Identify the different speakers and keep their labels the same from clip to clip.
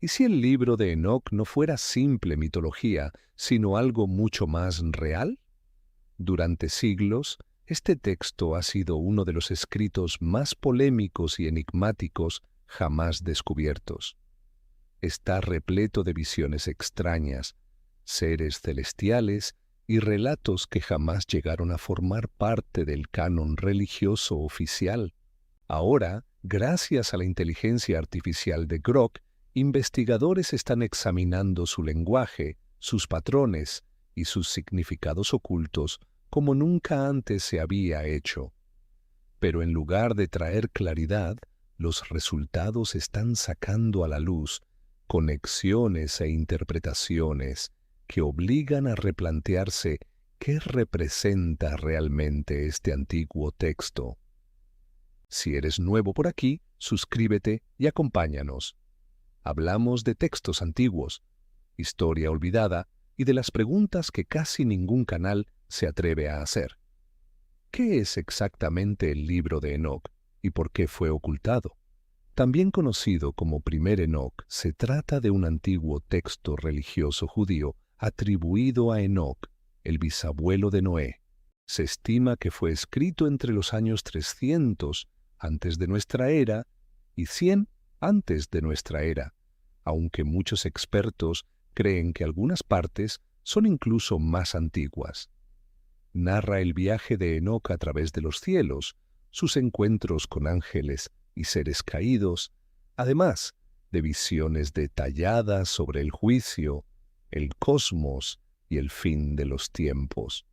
Speaker 1: ¿Y si el libro de Enoc no fuera simple mitología, sino algo mucho más real? Durante siglos, este texto ha sido uno de los escritos más polémicos y enigmáticos jamás descubiertos. Está repleto de visiones extrañas, seres celestiales y relatos que jamás llegaron a formar parte del canon religioso oficial. Ahora, gracias a la inteligencia artificial de Grok, investigadores están examinando su lenguaje, sus patrones y sus significados ocultos como nunca antes se había hecho. Pero en lugar de traer claridad, los resultados están sacando a la luz conexiones e interpretaciones que obligan a replantearse qué representa realmente este antiguo texto. Si eres nuevo por aquí, suscríbete y acompáñanos. Hablamos de textos antiguos, historia olvidada y de las preguntas que casi ningún canal se atreve a hacer. ¿Qué es exactamente el libro de Enoc y por qué fue ocultado? También conocido como Primer Enoc, se trata de un antiguo texto religioso judío atribuido a Enoc, el bisabuelo de Noé. Se estima que fue escrito entre los años 300 antes de nuestra era y 100 antes de nuestra era, aunque muchos expertos creen que algunas partes son incluso más antiguas. Narra el viaje de Enoc a través de los cielos, sus encuentros con ángeles y seres caídos, además de visiones detalladas sobre el juicio, el cosmos y el fin de los tiempos.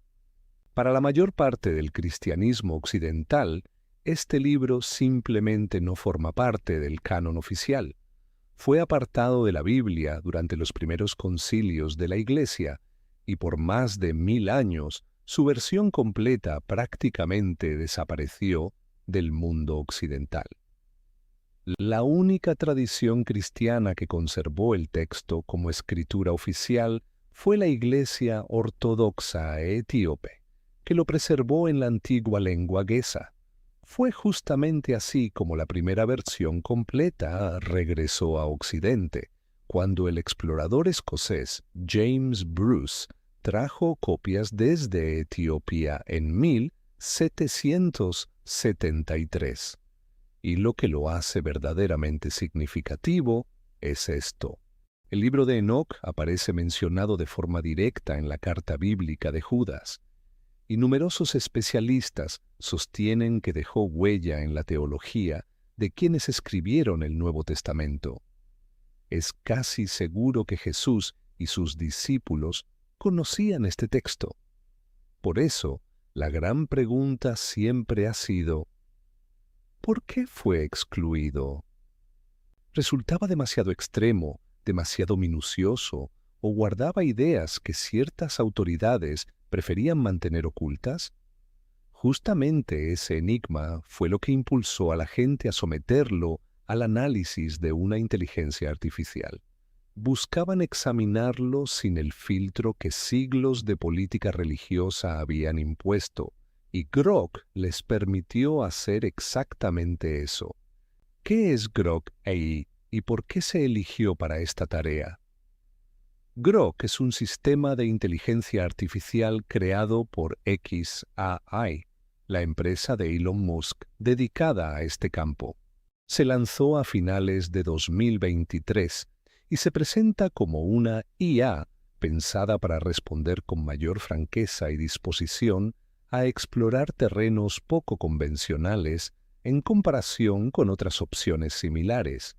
Speaker 1: Para la mayor parte del cristianismo occidental, este libro simplemente no forma parte del canon oficial. Fue apartado de la Biblia durante los primeros concilios de la Iglesia y por más de 1000 años su versión completa prácticamente desapareció del mundo occidental. La única tradición cristiana que conservó el texto como escritura oficial fue la Iglesia Ortodoxa Etíope, que lo preservó en la antigua lengua guesa. Fue justamente así como la primera versión completa regresó a Occidente, cuando el explorador escocés James Bruce trajo copias desde Etiopía en 1773. Y lo que lo hace verdaderamente significativo es esto. El libro de Enoc aparece mencionado de forma directa en la carta bíblica de Judas, y numerosos especialistas sostienen que dejó huella en la teología de quienes escribieron el Nuevo Testamento. Es casi seguro que Jesús y sus discípulos conocían este texto. Por eso, la gran pregunta siempre ha sido, ¿por qué fue excluido? ¿Resultaba demasiado extremo, demasiado minucioso, o guardaba ideas que ciertas autoridades preferían mantener ocultas? Justamente ese enigma fue lo que impulsó a la gente a someterlo al análisis de una inteligencia artificial. Buscaban examinarlo sin el filtro que siglos de política religiosa habían impuesto, y Grok les permitió hacer exactamente eso. ¿Qué es Grok AI y por qué se eligió para esta tarea? Grok es un sistema de inteligencia artificial creado por xAI, la empresa de Elon Musk dedicada a este campo. Se lanzó a finales de 2023 y se presenta como una IA pensada para responder con mayor franqueza y disposición a explorar terrenos poco convencionales en comparación con otras opciones similares.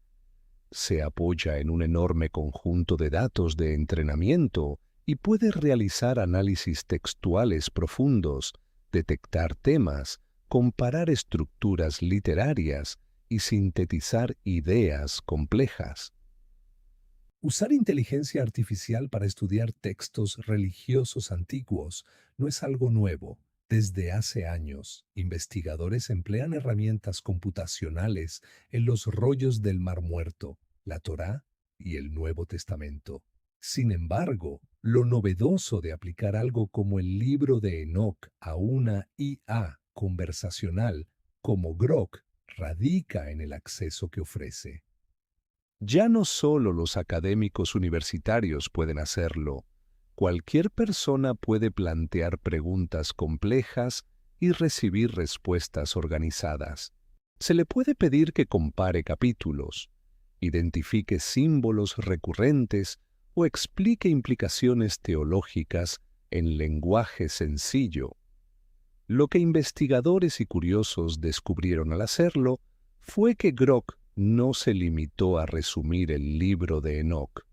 Speaker 1: Se apoya en un enorme conjunto de datos de entrenamiento y puede realizar análisis textuales profundos, detectar temas, comparar estructuras literarias y sintetizar ideas complejas. Usar inteligencia artificial para estudiar textos religiosos antiguos no es algo nuevo. Desde hace años, investigadores emplean herramientas computacionales en los rollos del Mar Muerto, la Torá y el Nuevo Testamento. Sin embargo, lo novedoso de aplicar algo como el libro de Enoc a una IA conversacional como Grok radica en el acceso que ofrece. Ya no solo los académicos universitarios pueden hacerlo, cualquier persona puede plantear preguntas complejas y recibir respuestas organizadas. Se le puede pedir que compare capítulos, identifique símbolos recurrentes o explique implicaciones teológicas en lenguaje sencillo. Lo que investigadores y curiosos descubrieron al hacerlo fue que Grok no se limitó a resumir el libro de Enoc.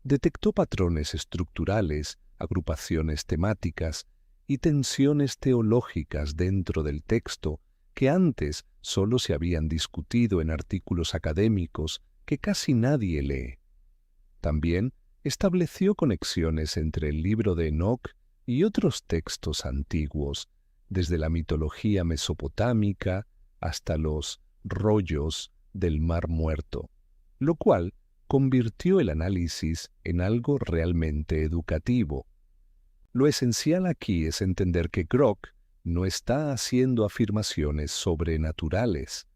Speaker 1: Detectó patrones estructurales, agrupaciones temáticas y tensiones teológicas dentro del texto que antes solo se habían discutido en artículos académicos que casi nadie lee. También estableció conexiones entre el libro de Enoc y otros textos antiguos, desde la mitología mesopotámica hasta los rollos del Mar Muerto, lo cual convirtió el análisis en algo realmente educativo. Lo esencial aquí es entender que Grok no está haciendo afirmaciones sobrenaturales.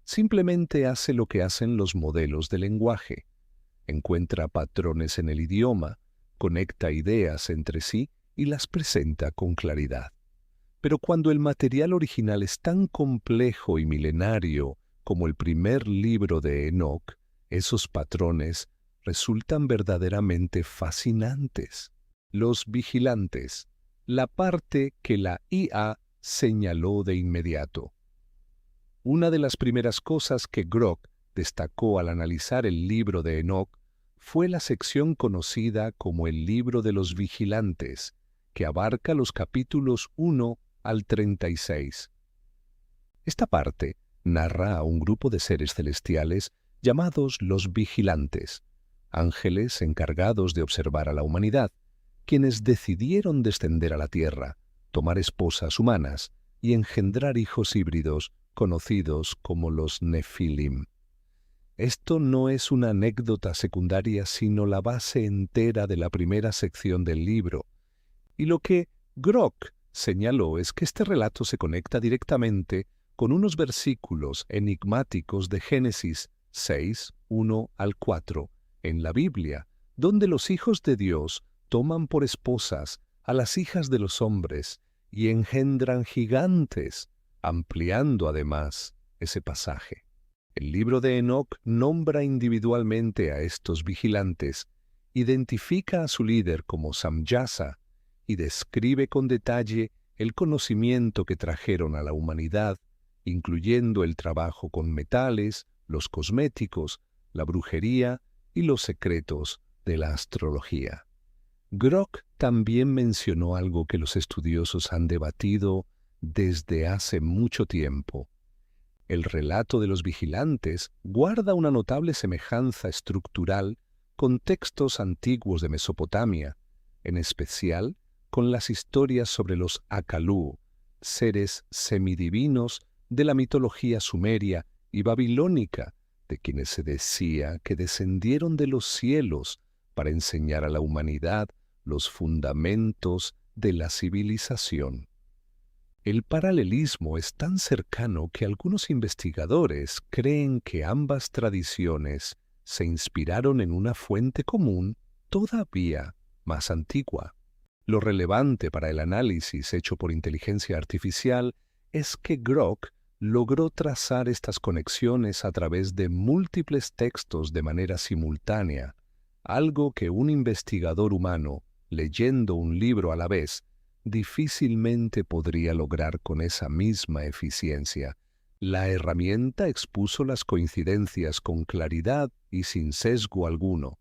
Speaker 1: Simplemente hace lo que hacen los modelos de lenguaje. Encuentra patrones en el idioma, conecta ideas entre sí y las presenta con claridad. Pero cuando el material original es tan complejo y milenario como el primer libro de Enoc, esos patrones resultan verdaderamente fascinantes. Los vigilantes, la parte que la IA señaló de inmediato. Una de las primeras cosas que Grok destacó al analizar el libro de Enoc fue la sección conocida como el libro de los vigilantes, que abarca los capítulos 1 al 36. Esta parte narra a un grupo de seres celestiales llamados los vigilantes, ángeles encargados de observar a la humanidad, quienes decidieron descender a la tierra, tomar esposas humanas y engendrar hijos híbridos conocidos como los Nefilim. Esto no es una anécdota secundaria, sino la base entera de la primera sección del libro. Y lo que Grok señaló es que este relato se conecta directamente con unos versículos enigmáticos de Génesis 6, 1 al 4, en la Biblia, donde los hijos de Dios toman por esposas a las hijas de los hombres y engendran gigantes, ampliando además ese pasaje. El libro de Enoc nombra individualmente a estos vigilantes, identifica a su líder como Samyasa y describe con detalle el conocimiento que trajeron a la humanidad, incluyendo el trabajo con metales, los cosméticos, la brujería y los secretos de la astrología. Grok también mencionó algo que los estudiosos han debatido desde hace mucho tiempo. El relato de los vigilantes guarda una notable semejanza estructural con textos antiguos de Mesopotamia, en especial con las historias sobre los Akalú, seres semidivinos de la mitología sumeria y babilónica, de quienes se decía que descendieron de los cielos para enseñar a la humanidad los fundamentos de la civilización. El paralelismo es tan cercano que algunos investigadores creen que ambas tradiciones se inspiraron en una fuente común todavía más antigua. Lo relevante para el análisis hecho por inteligencia artificial es que Grok logró trazar estas conexiones a través de múltiples textos de manera simultánea, algo que un investigador humano, leyendo un libro a la vez, difícilmente podría lograr con esa misma eficiencia. La herramienta expuso las coincidencias con claridad y sin sesgo alguno,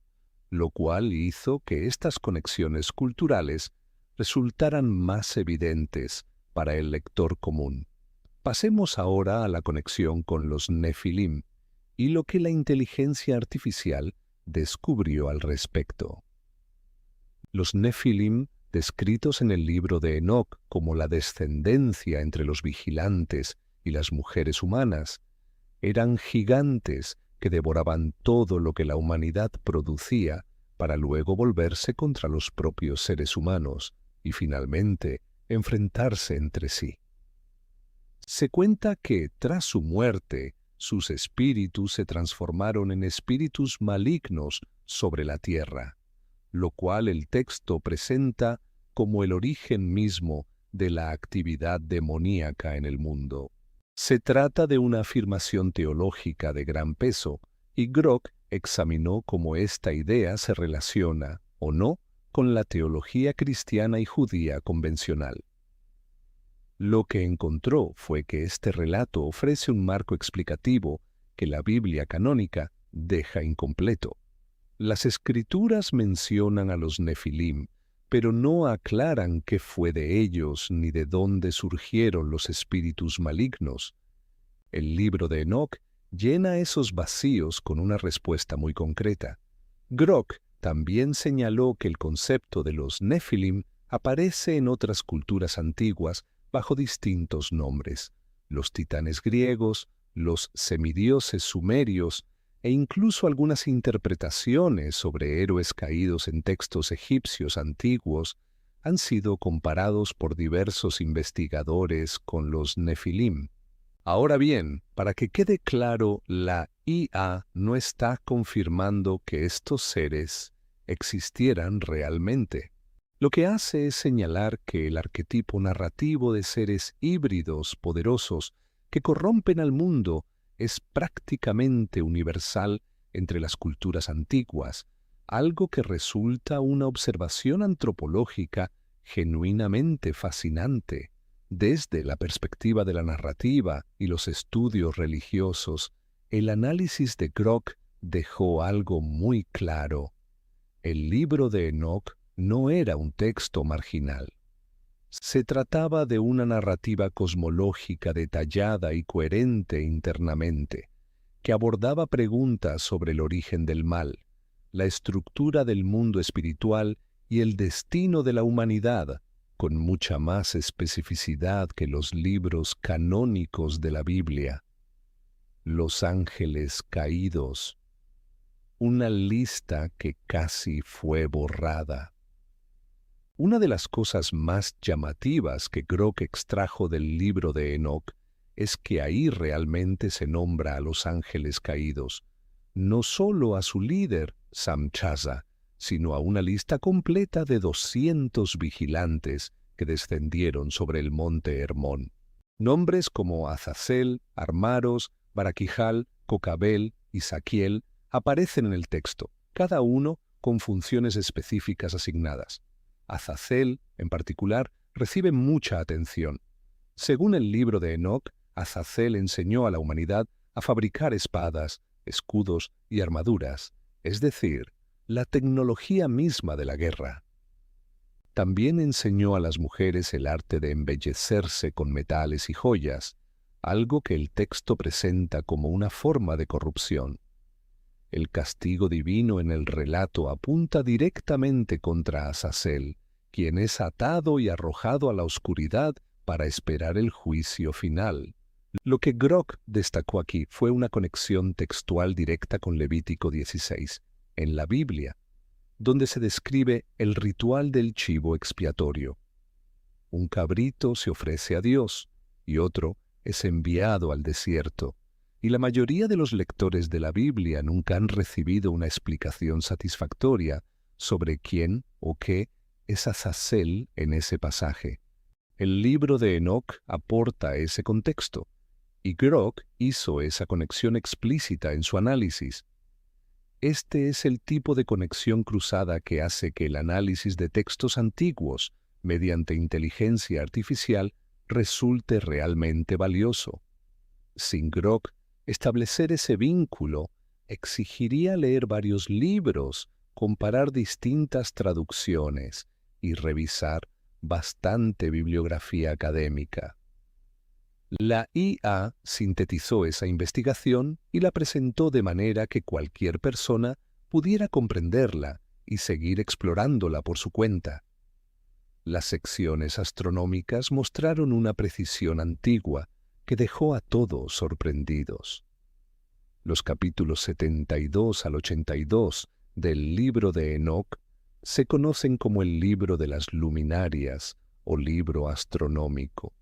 Speaker 1: lo cual hizo que estas conexiones culturales resultaran más evidentes para el lector común. Pasemos ahora a la conexión con los Nefilim y lo que la inteligencia artificial descubrió al respecto. Los Nefilim, descritos en el libro de Enoc como la descendencia entre los vigilantes y las mujeres humanas, eran gigantes que devoraban todo lo que la humanidad producía para luego volverse contra los propios seres humanos y finalmente enfrentarse entre sí. Se cuenta que, tras su muerte, sus espíritus se transformaron en espíritus malignos sobre la tierra, lo cual el texto presenta como el origen mismo de la actividad demoníaca en el mundo. Se trata de una afirmación teológica de gran peso, y Grock examinó cómo esta idea se relaciona, o no, con la teología cristiana y judía convencional. Lo que encontró fue que este relato ofrece un marco explicativo que la Biblia canónica deja incompleto. Las Escrituras mencionan a los Nefilim, pero no aclaran qué fue de ellos ni de dónde surgieron los espíritus malignos. El libro de Enoc llena esos vacíos con una respuesta muy concreta. Grock también señaló que el concepto de los Nefilim aparece en otras culturas antiguas bajo distintos nombres: los titanes griegos, los semidioses sumerios, e incluso algunas interpretaciones sobre héroes caídos en textos egipcios antiguos han sido comparados por diversos investigadores con los Nefilim. Ahora bien, para que quede claro, la IA no está confirmando que estos seres existieran realmente. Lo que hace es señalar que el arquetipo narrativo de seres híbridos poderosos que corrompen al mundo es prácticamente universal entre las culturas antiguas, algo que resulta una observación antropológica genuinamente fascinante. Desde la perspectiva de la narrativa y los estudios religiosos, el análisis de Grock dejó algo muy claro. El libro de Enoc no era un texto marginal. Se trataba de una narrativa cosmológica detallada y coherente internamente, que abordaba preguntas sobre el origen del mal, la estructura del mundo espiritual y el destino de la humanidad, con mucha más especificidad que los libros canónicos de la Biblia. Los ángeles caídos. Una lista que casi fue borrada. Una de las cosas más llamativas que Grock extrajo del libro de Enoc es que ahí realmente se nombra a los ángeles caídos, no solo a su líder, Samchaza, sino a una lista completa de 200 vigilantes que descendieron sobre el monte Hermón. Nombres como Azazel, Armaros, Baraquijal, Cocabel y Saquiel aparecen en el texto, cada uno con funciones específicas asignadas. Azazel, en particular, recibe mucha atención. Según el libro de Enoc, Azazel enseñó a la humanidad a fabricar espadas, escudos y armaduras, es decir, la tecnología misma de la guerra. También enseñó a las mujeres el arte de embellecerse con metales y joyas, algo que el texto presenta como una forma de corrupción. El castigo divino en el relato apunta directamente contra Azazel, quien es atado y arrojado a la oscuridad para esperar el juicio final. Lo que Grock destacó aquí fue una conexión textual directa con Levítico 16, en la Biblia, donde se describe el ritual del chivo expiatorio. Un cabrito se ofrece a Dios y otro es enviado al desierto, y la mayoría de los lectores de la Biblia nunca han recibido una explicación satisfactoria sobre quién o qué es Azazel en ese pasaje. El libro de Enoc aporta ese contexto, y Grock hizo esa conexión explícita en su análisis. Este es el tipo de conexión cruzada que hace que el análisis de textos antiguos, mediante inteligencia artificial, resulte realmente valioso. Sin Grock, establecer ese vínculo exigiría leer varios libros, comparar distintas traducciones y revisar bastante bibliografía académica. La IA sintetizó esa investigación y la presentó de manera que cualquier persona pudiera comprenderla y seguir explorándola por su cuenta. Las secciones astronómicas mostraron una precisión antigua que dejó a todos sorprendidos. Los capítulos 72 al 82 del libro de Enoc se conocen como el libro de las luminarias o libro astronómico.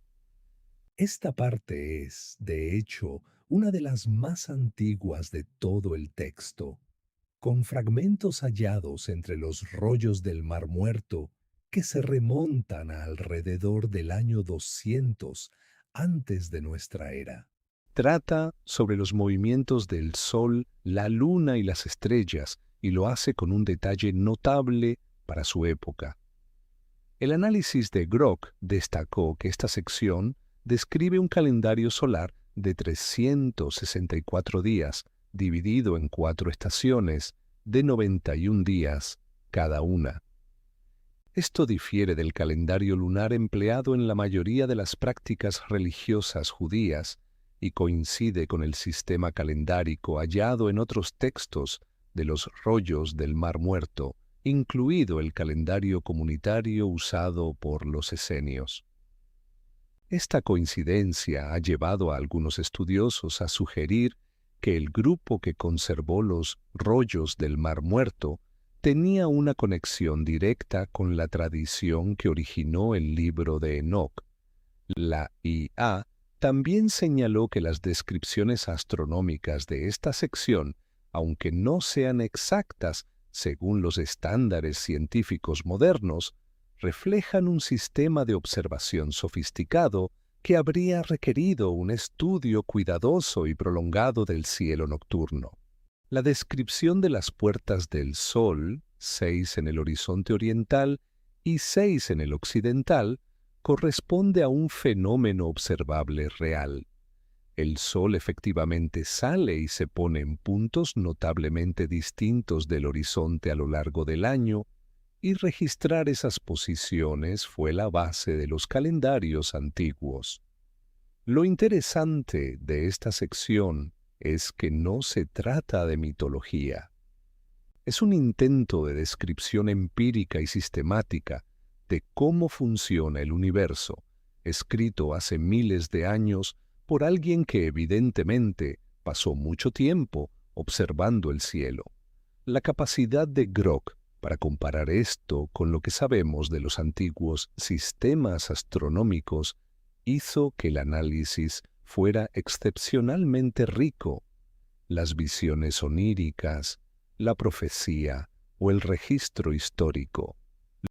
Speaker 1: Esta parte es, de hecho, una de las más antiguas de todo el texto, con fragmentos hallados entre los rollos del Mar Muerto que se remontan a alrededor del año 200 antes de nuestra era. Trata sobre los movimientos del Sol, la Luna y las estrellas, y lo hace con un detalle notable para su época. El análisis de Grock destacó que esta sección describe un calendario solar de 364 días, dividido en 4 estaciones, de 91 días cada una. Esto difiere del calendario lunar empleado en la mayoría de las prácticas religiosas judías y coincide con el sistema calendárico hallado en otros textos de los rollos del Mar Muerto, incluido el calendario comunitario usado por los esenios. Esta coincidencia ha llevado a algunos estudiosos a sugerir que el grupo que conservó los rollos del Mar Muerto tenía una conexión directa con la tradición que originó el libro de Enoc. La IA también señaló que las descripciones astronómicas de esta sección, aunque no sean exactas según los estándares científicos modernos, reflejan un sistema de observación sofisticado que habría requerido un estudio cuidadoso y prolongado del cielo nocturno. La descripción de las puertas del Sol, 6 en el horizonte oriental y 6 en el occidental, corresponde a un fenómeno observable real. El Sol efectivamente sale y se pone en puntos notablemente distintos del horizonte a lo largo del año, y registrar esas posiciones fue la base de los calendarios antiguos. Lo interesante de esta sección es que no se trata de mitología. Es un intento de descripción empírica y sistemática de cómo funciona el universo, escrito hace miles de años por alguien que evidentemente pasó mucho tiempo observando el cielo. La capacidad de Grock para comparar esto con lo que sabemos de los antiguos sistemas astronómicos hizo que el análisis fuera excepcionalmente rico. Las visiones oníricas, la profecía o el registro histórico.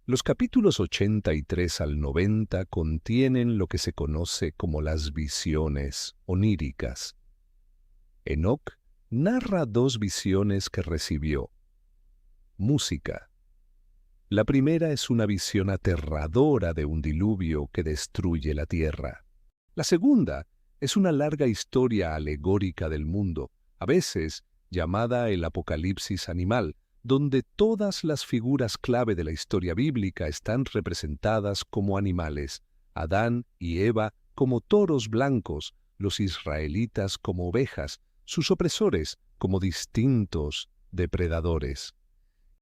Speaker 1: Los capítulos 83 al 90 contienen lo que se conoce como las visiones oníricas. Enoc narra 2 visiones que recibió. Música. La primera es una visión aterradora de un diluvio que destruye la tierra. La segunda es una larga historia alegórica del mundo, a veces llamada el Apocalipsis animal, donde todas las figuras clave de la historia bíblica están representadas como animales, Adán y Eva como toros blancos, los israelitas como ovejas, sus opresores como distintos depredadores.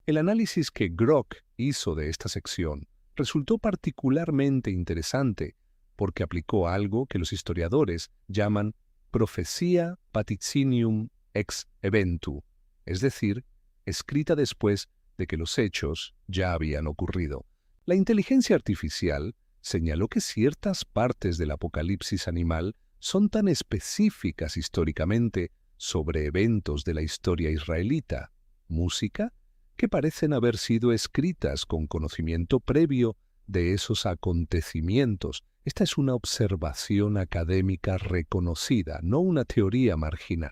Speaker 1: El análisis que Grock hizo de esta sección resultó particularmente interesante porque aplicó algo que los historiadores llaman profecía vaticinium ex eventu, es decir, escrita después de que los hechos ya habían ocurrido. La inteligencia artificial señaló que ciertas partes del Apocalipsis animal son tan específicas históricamente sobre eventos de la historia israelita, música, que parecen haber sido escritas con conocimiento previo de esos acontecimientos. Esta es una observación académica reconocida, no una teoría marginal,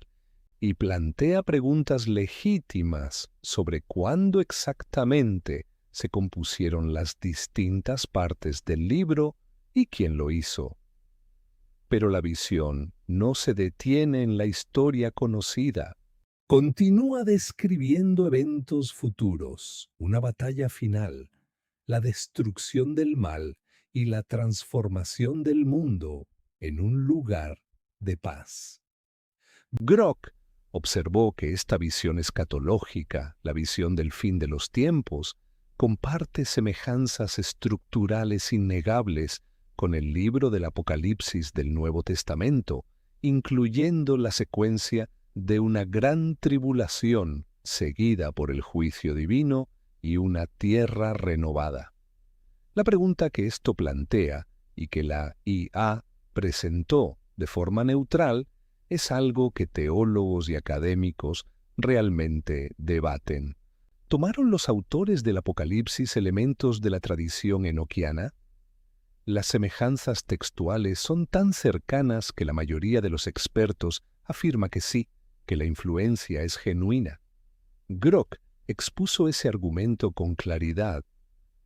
Speaker 1: y plantea preguntas legítimas sobre cuándo exactamente se compusieron las distintas partes del libro y quién lo hizo. Pero la visión no se detiene en la historia conocida. Continúa describiendo eventos futuros, una batalla final, la destrucción del mal y la transformación del mundo en un lugar de paz. Grock observó que esta visión escatológica, la visión del fin de los tiempos, comparte semejanzas estructurales innegables con el libro del Apocalipsis del Nuevo Testamento, incluyendo la secuencia de una gran tribulación seguida por el juicio divino y una tierra renovada. La pregunta que esto plantea y que la IA presentó de forma neutral es algo que teólogos y académicos realmente debaten. ¿Tomaron los autores del Apocalipsis elementos de la tradición enoquiana? Las semejanzas textuales son tan cercanas que la mayoría de los expertos afirma que sí, que la influencia es genuina. Grock expuso ese argumento con claridad,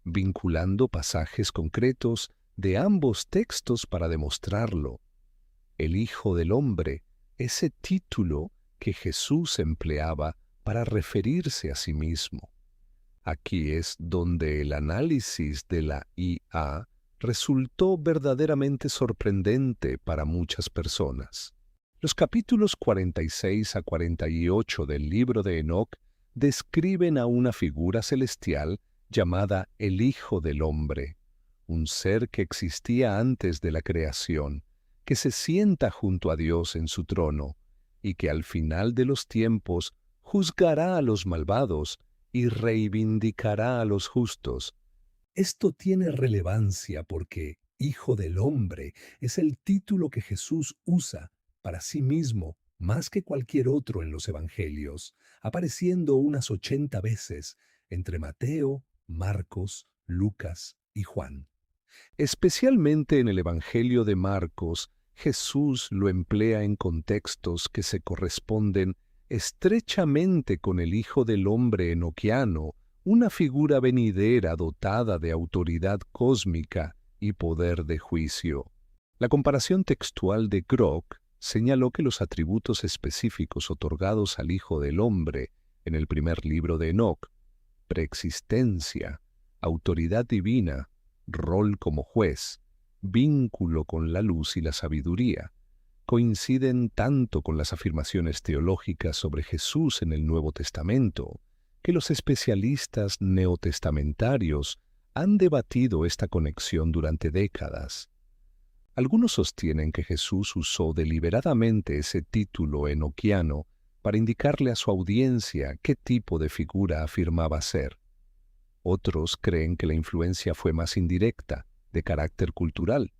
Speaker 1: vinculando pasajes concretos de ambos textos para demostrarlo. El Hijo del Hombre, ese título que Jesús empleaba para referirse a sí mismo. Aquí es donde el análisis de la IA resultó verdaderamente sorprendente para muchas personas. Los capítulos 46 a 48 del libro de Enoc describen a una figura celestial llamada el Hijo del Hombre, un ser que existía antes de la creación, que se sienta junto a Dios en su trono, y que al final de los tiempos juzgará a los malvados y reivindicará a los justos. Esto tiene relevancia porque Hijo del Hombre es el título que Jesús usa para sí mismo más que cualquier otro en los Evangelios, apareciendo unas 80 veces entre Mateo, Marcos, Lucas y Juan. Especialmente en el Evangelio de Marcos, Jesús lo emplea en contextos que se corresponden estrechamente con el Hijo del Hombre enoquiano, una figura venidera dotada de autoridad cósmica y poder de juicio. La comparación textual de Grock señaló que los atributos específicos otorgados al Hijo del Hombre en el primer libro de Enoc, preexistencia, autoridad divina, rol como juez, vínculo con la luz y la sabiduría, coinciden tanto con las afirmaciones teológicas sobre Jesús en el Nuevo Testamento, que los especialistas neotestamentarios han debatido esta conexión durante décadas. Algunos sostienen que Jesús usó deliberadamente ese título enoquiano para indicarle a su audiencia qué tipo de figura afirmaba ser. Otros creen que la influencia fue más indirecta, de carácter cultural.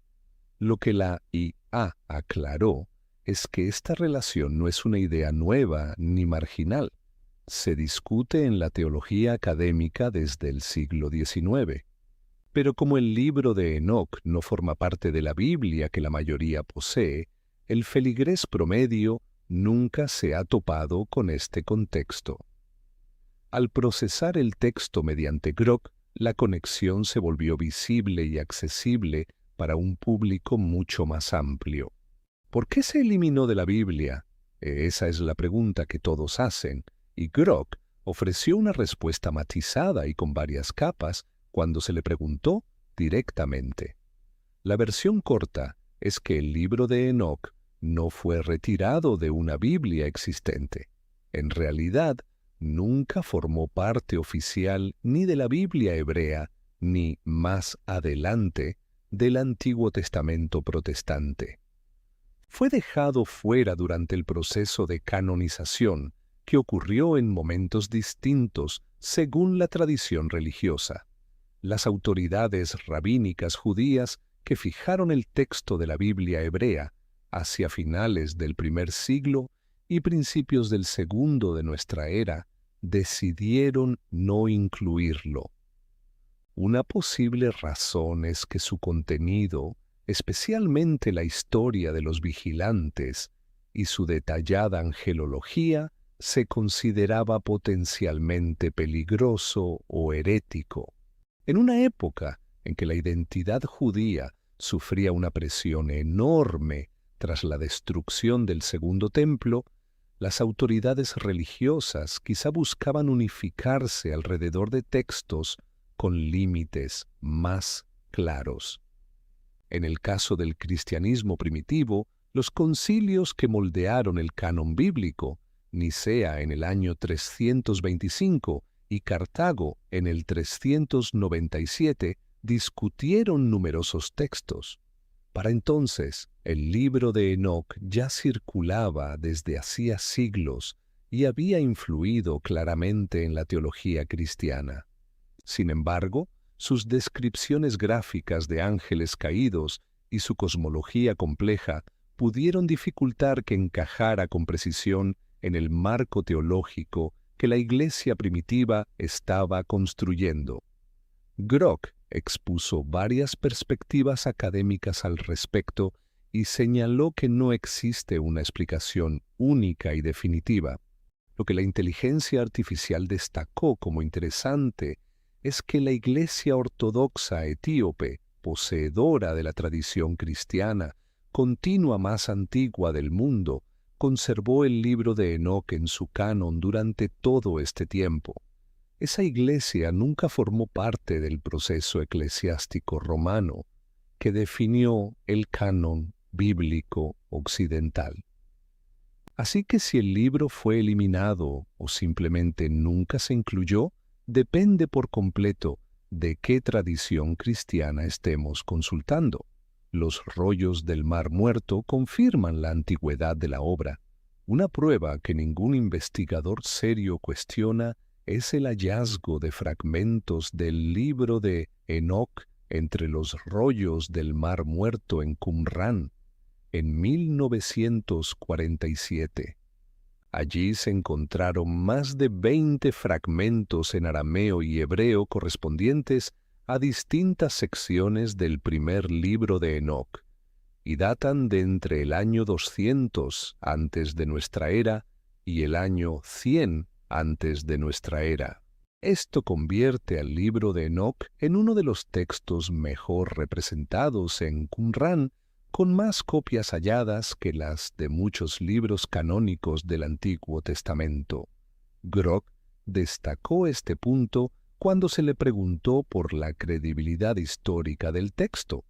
Speaker 1: Lo que la IA aclaró es que esta relación no es una idea nueva ni marginal. Se discute en la teología académica desde el siglo XIX. Pero como el libro de Enoc no forma parte de la Biblia que la mayoría posee, el feligrés promedio nunca se ha topado con este contexto. Al procesar el texto mediante Grock, la conexión se volvió visible y accesible para un público mucho más amplio. ¿Por qué se eliminó de la Biblia? Esa es la pregunta que todos hacen, y Grock ofreció una respuesta matizada y con varias capas cuando se le preguntó directamente. La versión corta es que el libro de Enoc no fue retirado de una Biblia existente. En realidad, nunca formó parte oficial ni de la Biblia hebrea, ni, más adelante, del Antiguo Testamento protestante. Fue dejado fuera durante el proceso de canonización, que ocurrió en momentos distintos según la tradición religiosa. Las autoridades rabínicas judías que fijaron el texto de la Biblia hebrea hacia finales del primer siglo y principios del segundo de nuestra era, decidieron no incluirlo. Una posible razón es que su contenido, especialmente la historia de los vigilantes y su detallada angelología, se consideraba potencialmente peligroso o herético. En una época en que la identidad judía sufría una presión enorme tras la destrucción del Segundo Templo, las autoridades religiosas quizá buscaban unificarse alrededor de textos con límites más claros. En el caso del cristianismo primitivo, los concilios que moldearon el canon bíblico, Nicea en el año 325 y Cartago en el 397, discutieron numerosos textos. Para entonces, el libro de Enoc ya circulaba desde hacía siglos y había influido claramente en la teología cristiana. Sin embargo, sus descripciones gráficas de ángeles caídos y su cosmología compleja pudieron dificultar que encajara con precisión en el marco teológico que la Iglesia primitiva estaba construyendo. Grock expuso varias perspectivas académicas al respecto y señaló que no existe una explicación única y definitiva. Lo que la inteligencia artificial destacó como interesante es que la Iglesia Ortodoxa etíope, poseedora de la tradición cristiana, continua más antigua del mundo, conservó el libro de Enoc en su canon durante todo este tiempo. Esa iglesia nunca formó parte del proceso eclesiástico romano que definió el canon bíblico occidental. Así que si el libro fue eliminado o simplemente nunca se incluyó, depende por completo de qué tradición cristiana estemos consultando. Los rollos del Mar Muerto confirman la antigüedad de la obra. Una prueba que ningún investigador serio cuestiona es el hallazgo de fragmentos del libro de Enoc entre los rollos del Mar Muerto en Qumrán, en 1947. Allí se encontraron más de 20 fragmentos en arameo y hebreo correspondientes a distintas secciones del primer libro de Enoc, y datan de entre el año 200 antes de nuestra era y el año 100 antes de nuestra era. Esto convierte al libro de Enoc en uno de los textos mejor representados en Qumrán, con más copias halladas que las de muchos libros canónicos del Antiguo Testamento. Grock destacó este punto cuando se le preguntó por la credibilidad histórica del texto.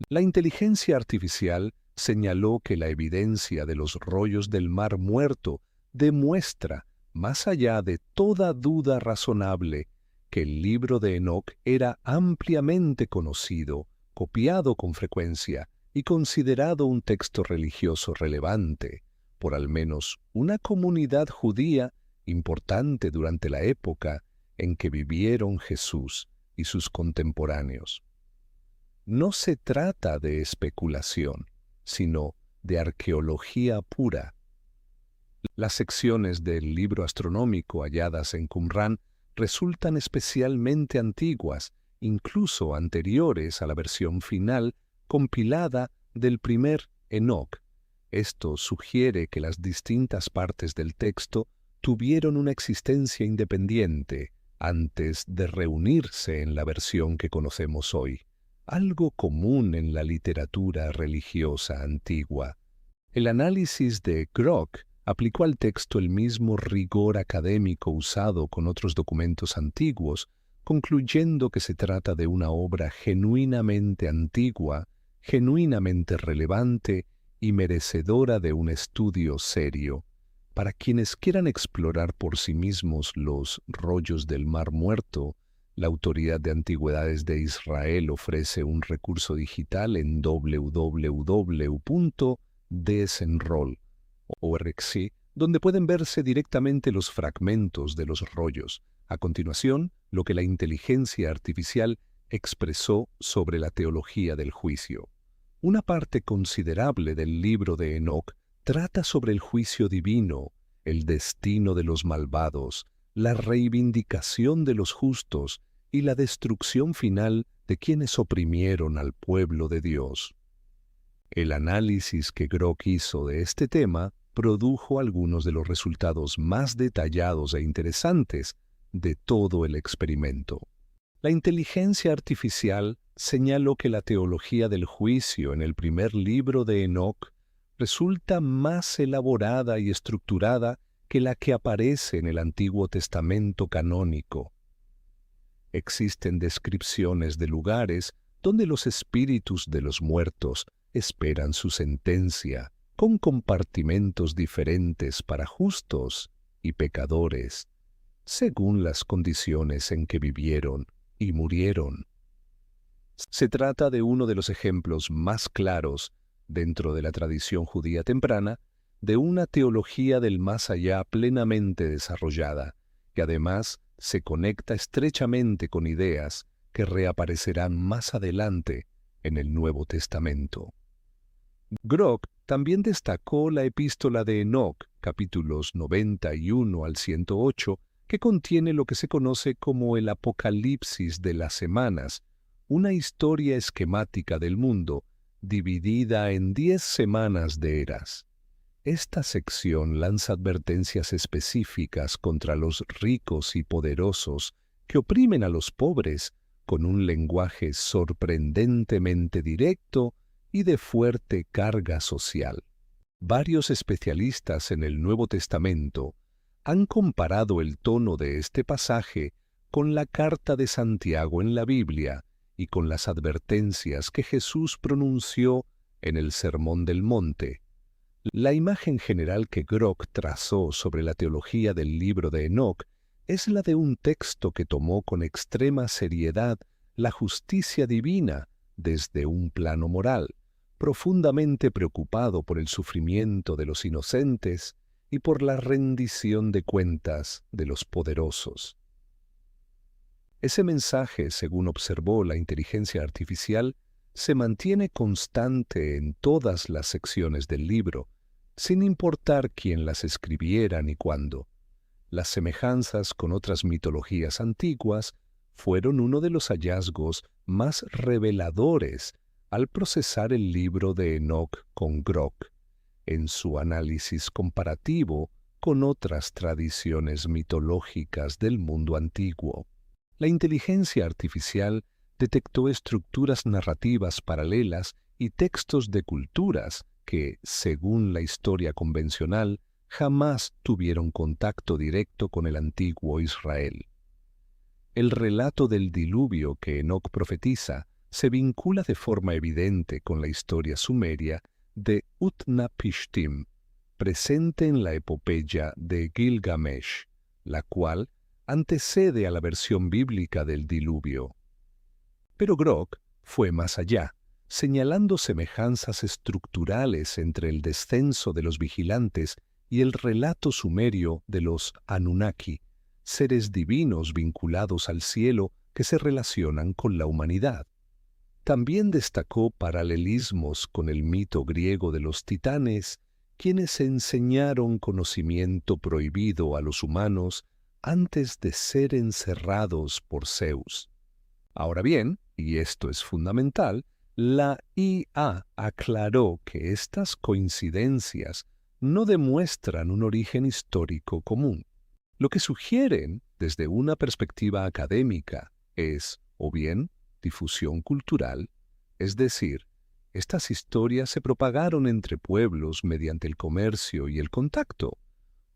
Speaker 1: La inteligencia artificial señaló que la evidencia de los rollos del Mar Muerto demuestra, más allá de toda duda razonable, que el libro de Enoc era ampliamente conocido, copiado con frecuencia y considerado un texto religioso relevante por al menos una comunidad judía importante durante la época en que vivieron Jesús y sus contemporáneos. No se trata de especulación, sino de arqueología pura. Las secciones del libro astronómico halladas en Qumrán resultan especialmente antiguas, incluso anteriores a la versión final compilada del primer Enoc. Esto sugiere que las distintas partes del texto tuvieron una existencia independiente antes de reunirse en la versión que conocemos hoy, algo común en la literatura religiosa antigua. El análisis de Grock aplicó al texto el mismo rigor académico usado con otros documentos antiguos, concluyendo que se trata de una obra genuinamente antigua, genuinamente relevante y merecedora de un estudio serio. Para quienes quieran explorar por sí mismos los rollos del Mar Muerto, la Autoridad de Antigüedades de Israel ofrece un recurso digital en www.desenroll.org, donde pueden verse directamente los fragmentos de los rollos. A continuación, lo que la inteligencia artificial expresó sobre la teología del juicio. Una parte considerable del libro de Enoc trata sobre el juicio divino, el destino de los malvados, la reivindicación de los justos y la destrucción final de quienes oprimieron al pueblo de Dios. El análisis que Grock hizo de este tema produjo algunos de los resultados más detallados e interesantes de todo el experimento. La inteligencia artificial señaló que la teología del juicio en el primer libro de Enoc resulta más elaborada y estructurada que la que aparece en el Antiguo Testamento canónico. Existen descripciones de lugares donde los espíritus de los muertos esperan su sentencia, con compartimentos diferentes para justos y pecadores, según las condiciones en que vivieron y murieron. Se trata de uno de los ejemplos más claros, dentro de la tradición judía temprana, de una teología del más allá plenamente desarrollada, que además se conecta estrechamente con ideas que reaparecerán más adelante en el Nuevo Testamento. Grock también destacó la epístola de Enoc, capítulos 91 al 108, que contiene lo que se conoce como el Apocalipsis de las Semanas, una historia esquemática del mundo, dividida en 10 semanas de eras. Esta sección lanza advertencias específicas contra los ricos y poderosos que oprimen a los pobres con un lenguaje sorprendentemente directo y de fuerte carga social. Varios especialistas en el Nuevo Testamento han comparado el tono de este pasaje con la carta de Santiago en la Biblia y con las advertencias que Jesús pronunció en el Sermón del Monte. La imagen general que Grock trazó sobre la teología del libro de Enoc es la de un texto que tomó con extrema seriedad la justicia divina desde un plano moral, profundamente preocupado por el sufrimiento de los inocentes y por la rendición de cuentas de los poderosos. Ese mensaje, según observó la inteligencia artificial, se mantiene constante en todas las secciones del libro, sin importar quién las escribiera ni cuándo. Las semejanzas con otras mitologías antiguas fueron uno de los hallazgos más reveladores al procesar el libro de Enoc con Grock, en su análisis comparativo con otras tradiciones mitológicas del mundo antiguo. La inteligencia artificial detectó estructuras narrativas paralelas y textos de culturas que, según la historia convencional, jamás tuvieron contacto directo con el antiguo Israel. El relato del diluvio que Enoc profetiza se vincula de forma evidente con la historia sumeria de Utnapishtim, presente en la epopeya de Gilgamesh, la cual antecede a la versión bíblica del diluvio. Pero Grock fue más allá, señalando semejanzas estructurales entre el descenso de los vigilantes y el relato sumerio de los Anunnaki, seres divinos vinculados al cielo que se relacionan con la humanidad. También destacó paralelismos con el mito griego de los titanes, quienes enseñaron conocimiento prohibido a los humanos antes de ser encerrados por Zeus. Ahora bien, y esto es fundamental, la IA aclaró que estas coincidencias no demuestran un origen histórico común. Lo que sugieren, desde una perspectiva académica, es, o bien, difusión cultural, es decir, estas historias se propagaron entre pueblos mediante el comercio y el contacto,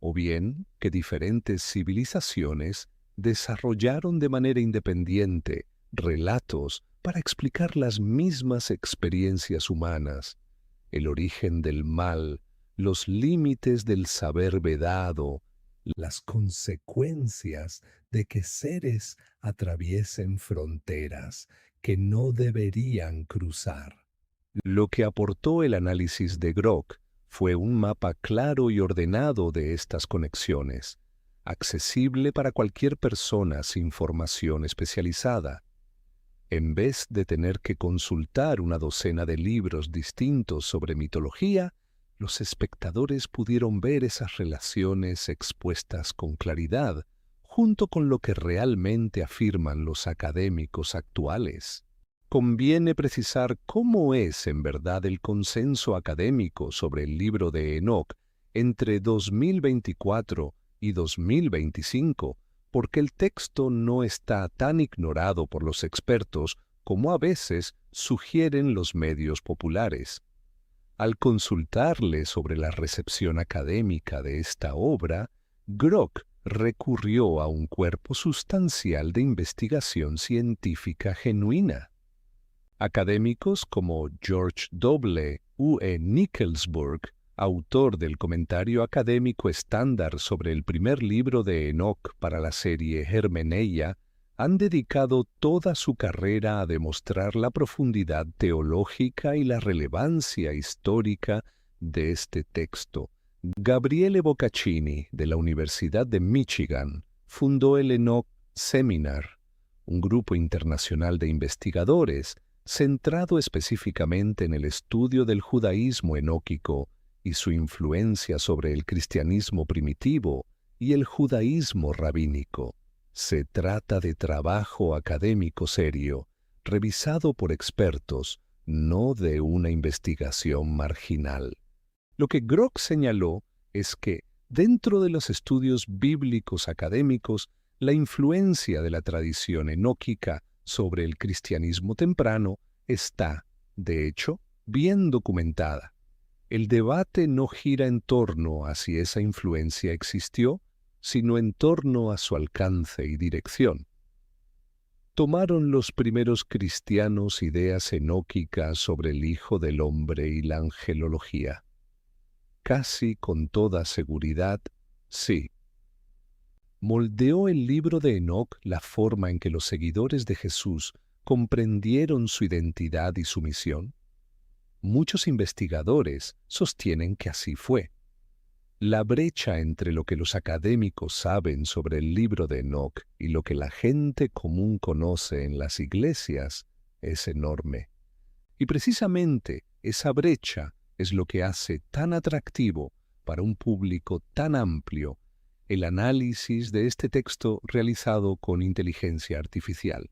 Speaker 1: o bien que diferentes civilizaciones desarrollaron de manera independiente relatos para explicar las mismas experiencias humanas, el origen del mal, los límites del saber vedado, las consecuencias de que seres atraviesen fronteras que no deberían cruzar. Lo que aportó el análisis de Grock fue un mapa claro y ordenado de estas conexiones, accesible para cualquier persona sin formación especializada. En vez de tener que consultar una docena de libros distintos sobre mitología, los espectadores pudieron ver esas relaciones expuestas con claridad, junto con lo que realmente afirman los académicos actuales. Conviene precisar cómo es en verdad el consenso académico sobre el libro de Enoc entre 2024 y 2025, porque el texto no está tan ignorado por los expertos como a veces sugieren los medios populares. Al consultarle sobre la recepción académica de esta obra, Grock recurrió a un cuerpo sustancial de investigación científica genuina. Académicos como George W. Nickelsburg, autor del comentario académico estándar sobre el primer libro de Enoc para la serie Hermeneia, han dedicado toda su carrera a demostrar la profundidad teológica y la relevancia histórica de este texto. Gabriele Boccaccini, de la Universidad de Michigan, fundó el Enoc Seminar, un grupo internacional de investigadores centrado específicamente en el estudio del judaísmo enóquico y su influencia sobre el cristianismo primitivo y el judaísmo rabínico. Se trata de trabajo académico serio, revisado por expertos, no de una investigación marginal. Lo que Grock señaló es que, dentro de los estudios bíblicos académicos, la influencia de la tradición enóquica sobre el cristianismo temprano está, de hecho, bien documentada. El debate no gira en torno a si esa influencia existió, sino en torno a su alcance y dirección. ¿Tomaron los primeros cristianos ideas enóquicas sobre el Hijo del Hombre y la angelología? Casi con toda seguridad, sí. ¿Moldeó el libro de Enoc la forma en que los seguidores de Jesús comprendieron su identidad y su misión? Muchos investigadores sostienen que así fue. La brecha entre lo que los académicos saben sobre el libro de Enoc y lo que la gente común conoce en las iglesias es enorme. Y precisamente esa brecha es lo que hace tan atractivo para un público tan amplio el análisis de este texto realizado con inteligencia artificial.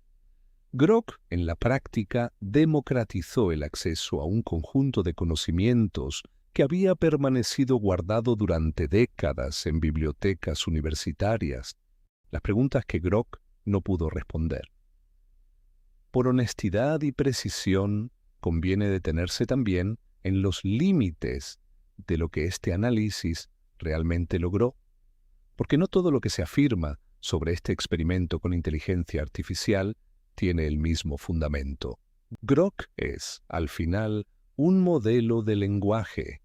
Speaker 1: Grock, en la práctica, democratizó el acceso a un conjunto de conocimientos que había permanecido guardado durante décadas en bibliotecas universitarias, las preguntas que Grock no pudo responder. Por honestidad y precisión, conviene detenerse también en los límites de lo que este análisis realmente logró, porque no todo lo que se afirma sobre este experimento con inteligencia artificial tiene el mismo fundamento. Grock es, al final, un modelo de lenguaje.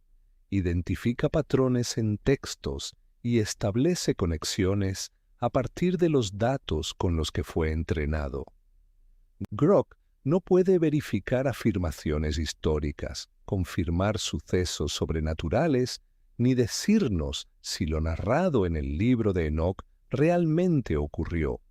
Speaker 1: Identifica patrones en textos y establece conexiones a partir de los datos con los que fue entrenado. Grock no puede verificar afirmaciones históricas, confirmar sucesos sobrenaturales, ni decirnos si lo narrado en el libro de Enoc realmente ocurrió,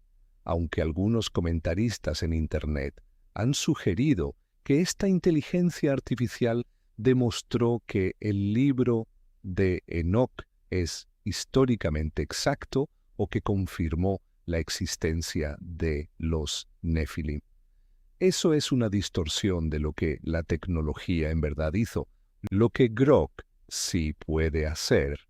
Speaker 1: aunque algunos comentaristas en Internet han sugerido que esta inteligencia artificial demostró que el libro de Enoc es históricamente exacto o que confirmó la existencia de los Nefilim. Eso es una distorsión de lo que la tecnología en verdad hizo. Lo que Grock sí puede hacer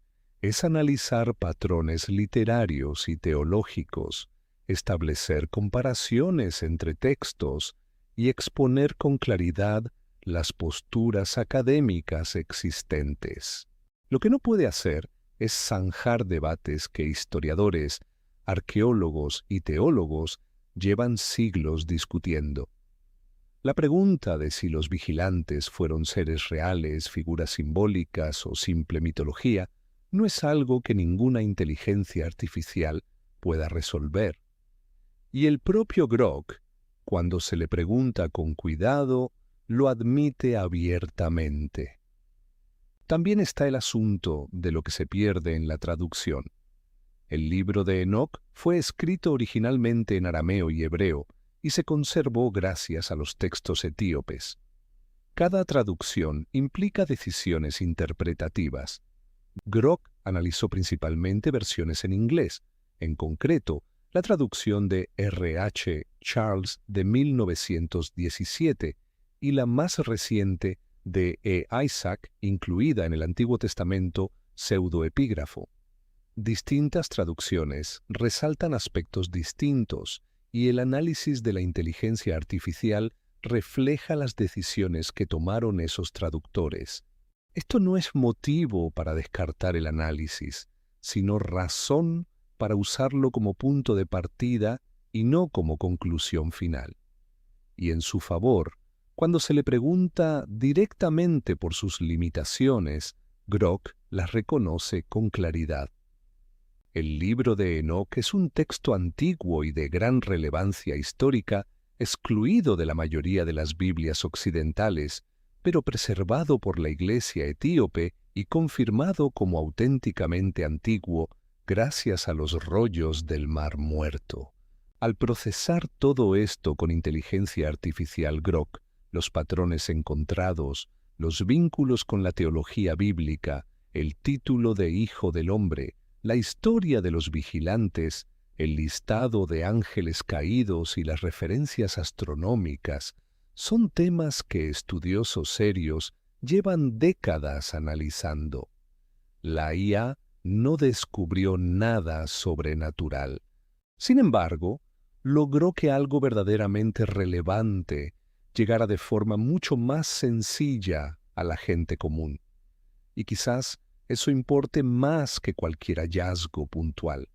Speaker 1: es analizar patrones literarios y teológicos, establecer comparaciones entre textos y exponer con claridad las posturas académicas existentes. Lo que no puede hacer es zanjar debates que historiadores, arqueólogos y teólogos llevan siglos discutiendo. La pregunta de si los vigilantes fueron seres reales, figuras simbólicas o simple mitología no es algo que ninguna inteligencia artificial pueda resolver. Y el propio Grock, cuando se le pregunta con cuidado, lo admite abiertamente. También está el asunto de lo que se pierde en la traducción. El libro de Enoc fue escrito originalmente en arameo y hebreo y se conservó gracias a los textos etíopes. Cada traducción implica decisiones interpretativas. Grock analizó principalmente versiones en inglés, en concreto, la traducción de R.H. Charles de 1917 y la más reciente de E. Isaac, incluida en el Antiguo Testamento pseudoepígrafo. Distintas traducciones resaltan aspectos distintos y el análisis de la inteligencia artificial refleja las decisiones que tomaron esos traductores. Esto no es motivo para descartar el análisis, sino razón para usarlo como punto de partida y no como conclusión final. Y en su favor, cuando se le pregunta directamente por sus limitaciones, Grock las reconoce con claridad. El libro de Enoc es un texto antiguo y de gran relevancia histórica, excluido de la mayoría de las Biblias occidentales, pero preservado por la Iglesia etíope y confirmado como auténticamente antiguo gracias a los rollos del Mar Muerto. Al procesar todo esto con inteligencia artificial, Grock los patrones encontrados, los vínculos con la teología bíblica, el título de Hijo del Hombre, la historia de los vigilantes, el listado de ángeles caídos y las referencias astronómicas son temas que estudiosos serios llevan décadas analizando. La IA no descubrió nada sobrenatural. Sin embargo, logró que algo verdaderamente relevante llegara de forma mucho más sencilla a la gente común. Y quizás eso importe más que cualquier hallazgo puntual.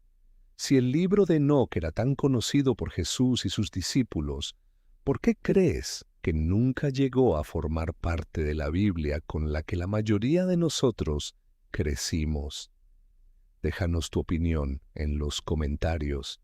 Speaker 1: Si el libro de Enoc era tan conocido por Jesús y sus discípulos, ¿por qué crees que nunca llegó a formar parte de la Biblia con la que la mayoría de nosotros crecimos? Déjanos tu opinión en los comentarios.